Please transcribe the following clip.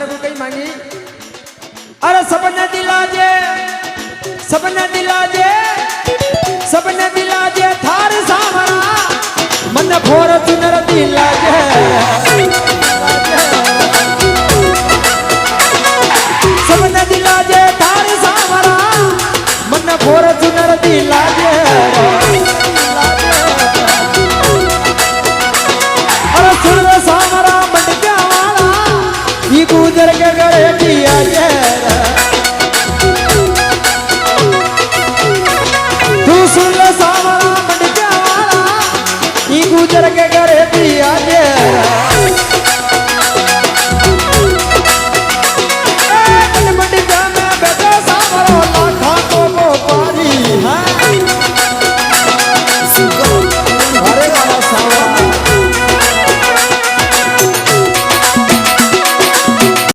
ने को कई मांगी अरे सबने दिला जे थार सामरा मन फोर चुनर दिला जे सबने दिला जे थार सामरा मन फोर चुनर दिला जे अरे सुन सामरा मंडक्या वाला ये गुजर के गड़े दिया जे